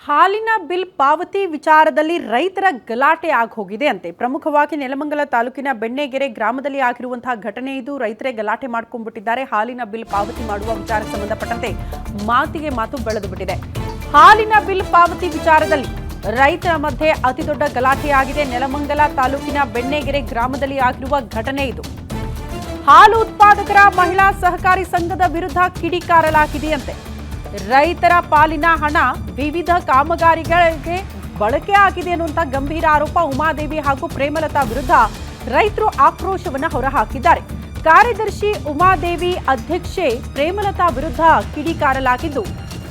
ಹಾಲಿನ ಬಿಲ್ ಪಾವತಿ ವಿಚಾರದಲ್ಲಿ ರೈತರ ಗಲಾಟೆ ಆಗೋಗಿದೆ ಅಂತೆ. ಪ್ರಮುಖವಾಗಿ ನೆಲಮಂಗಲ ತಾಲೂಕಿನ ಬೆಣ್ಣೆಗೆರೆ ಗ್ರಾಮದಲ್ಲಿ ಆಗಿರುವಂತಹ ಘಟನೆ ಇದು. ರೈತರೇ ಗಲಾಟೆ ಮಾಡ್ಕೊಂಡ್ಬಿಟ್ಟಿದ್ದಾರೆ. ಹಾಲಿನ ಬಿಲ್ ಪಾವತಿ ಮಾಡುವ ವಿಚಾರ ಸಂಬಂಧಪಟ್ಟಂತೆ ಮಾತಿಗೆ ಮಾತು ಬೆಳೆದು ಬಿಟ್ಟಿದೆ. ಹಾಲಿನ ಬಿಲ್ ಪಾವತಿ ವಿಚಾರದಲ್ಲಿ ರೈತರ ಮಧ್ಯೆ ಅತಿದೊಡ್ಡ ಗಲಾಟೆಯಾಗಿದೆ. ನೆಲಮಂಗಲ ತಾಲೂಕಿನ ಬೆಣ್ಣೆಗೆರೆ ಗ್ರಾಮದಲ್ಲಿ ಆಗಿರುವ ಘಟನೆ ಇದು. ಹಾಲು ಉತ್ಪಾದಕರ ಮಹಿಳಾ ಸಹಕಾರಿ ಸಂಘದ ವಿರುದ್ಧ ಕಿಡಿಕಾರಲಾಗಿದೆಯಂತೆ. ರೈತರ ಪಾಲಿನ ಹಣ ವಿವಿಧ ಕಾಮಗಾರಿಗಳಿಗೆ ಬಳಕೆ ಆಗಿದೆ ಅನ್ನುವಂಥ ಗಂಭೀರ ಆರೋಪ ಉಮಾದೇವಿ ಹಾಗೂ ಪ್ರೇಮಲತಾ ವಿರುದ್ಧ ರೈತರು ಆಕ್ರೋಶವನ್ನು ಹೊರಹಾಕಿದ್ದಾರೆ. ಕಾರ್ಯದರ್ಶಿ ಉಮಾದೇವಿ, ಅಧ್ಯಕ್ಷೆ ಪ್ರೇಮಲತಾ ವಿರುದ್ಧ ಕಿಡಿಕಾರಲಾಗಿದ್ದು,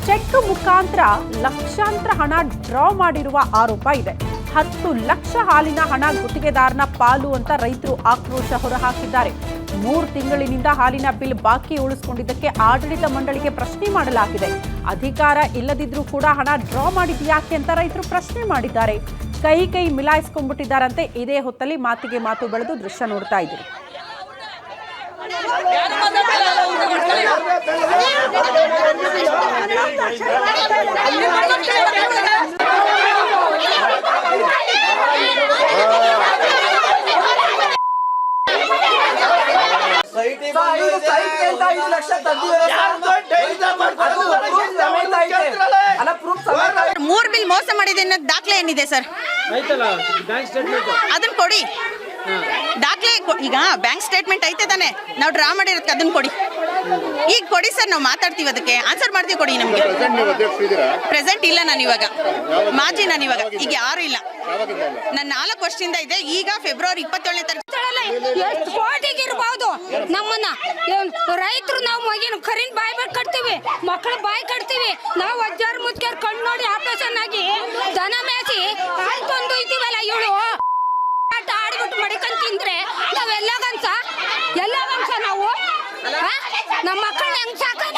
ಚೆಕ್ ಮುಖಾಂತರ ಲಕ್ಷಾಂತರ ಹಣ ಡ್ರಾ ಮಾಡಿರುವ ಆರೋಪ ಇದೆ. 10 ಲಕ್ಷ ಹಾಲಿನ ಹಣ ಗುತ್ತಿಗೆದಾರನ ಪಾಲು ಅಂತ ರೈತರು ಆಕ್ರೋಶ ಹೊರಹಾಕಿದ್ದಾರೆ. 3 ತಿಂಗಳಿನಿಂದ ಹಾಲಿನ ಬಿಲ್ ಬಾಕಿ ಉಳಿಸಿಕೊಂಡಿದ್ದಕ್ಕೆ ಆಡಳಿತ ಮಂಡಳಿಗೆ ಪ್ರಶ್ನೆ ಮಾಡಲಾಗಿದೆ. ಅಧಿಕಾರ ಇಲ್ಲದಿದ್ರೂ ಕೂಡ ಹಣ ಡ್ರಾ ಮಾಡಿದ್ಯಾಕೆ ಅಂತ ರೈತರು ಪ್ರಶ್ನೆ ಮಾಡಿದ್ದಾರೆ. ಕೈ ಮಿಲಾಯಿಸ್ಕೊಂಡ್ಬಿಟ್ಟಿದ್ದಾರಂತೆ. ಇದೇ ಹೊತ್ತಲ್ಲಿ ಮಾತಿಗೆ ಮಾತು ಬೆಳೆದು ದೃಶ್ಯ ನೋಡ್ತಾ ಇದ್ದೀರಿ. ಮೂರ್ ಬಿಲ್ ಮೋಸ ಮಾಡಿದೆ ದಾಖಲೆ ಏನಿದೆ ಸರ್? ಅದನ್ನ ಕೊಡಿ. ದಾಖಲೆ ಈಗ ಬ್ಯಾಂಕ್ ಸ್ಟೇಟ್ಮೆಂಟ್ ಐತೆ ತಾನೆ, ನಾವು ಡ್ರಾ ಮಾಡಿರೋದಕ್ಕೆ ಅದನ್ನ ಕೊಡಿ. ಈಗ ಕೊಡಿ ಸರ್, ನಾವು ಮಾತಾಡ್ತೀವಿ, ಅದಕ್ಕೆ ಆನ್ಸರ್ ಮಾಡ್ತೀವಿ, ಕೊಡಿ ನಮ್ಗೆ. ಪ್ರೆಸೆಂಟ್ ಇಲ್ಲ ನಾನು ಇವಾಗ, ಮಾಜಿ ನಾನು ಇವಾಗ, ಈಗ ಯಾರು ಇಲ್ಲ. ನಾನು 4 ವರ್ಷದಿಂದ ಇದೆ. ಈಗ ಫೆಬ್ರವರಿ 27ನೇ ತಾರೀಕು ಎಷ್ಟು ಕೋಟಿಗೆ ಇರಬಹುದು ನಮ್ಮನ್ನ ರೈತರು. ನಾವು ಮಗಿನ ಕರಿನ್ ಬಾಯಿ ಕಟ್ತೀವಿ, ಮಕ್ಕಳ ಬಾಯಿ ಕಟ್ತೀವಿ. ನಾವು ಅಜ್ಜಾರ್ ಮುದ್ಕರ್ ಕಣ್ಣು ನೋಡಿ ಆಪರೇಷನ್ ಆಗಿ ದನ ಮೇಸಿ ಹಾಲು ತಂದು ಇದ್ದೀವಲ್ಲ, ಇವಳು ಆಟ ಆಡ್ಬಿಟ್ಟು ಮಡಿಕೊಂಡ್ ತಿಂದ್ರೆ ನಾವೆಲ್ಲಗನ್ಸ ನಾವು ನಮ್ಮ ಮಕ್ಕಳನ್ನ ಹೆಂಗ್ ಸಾಕೋದು?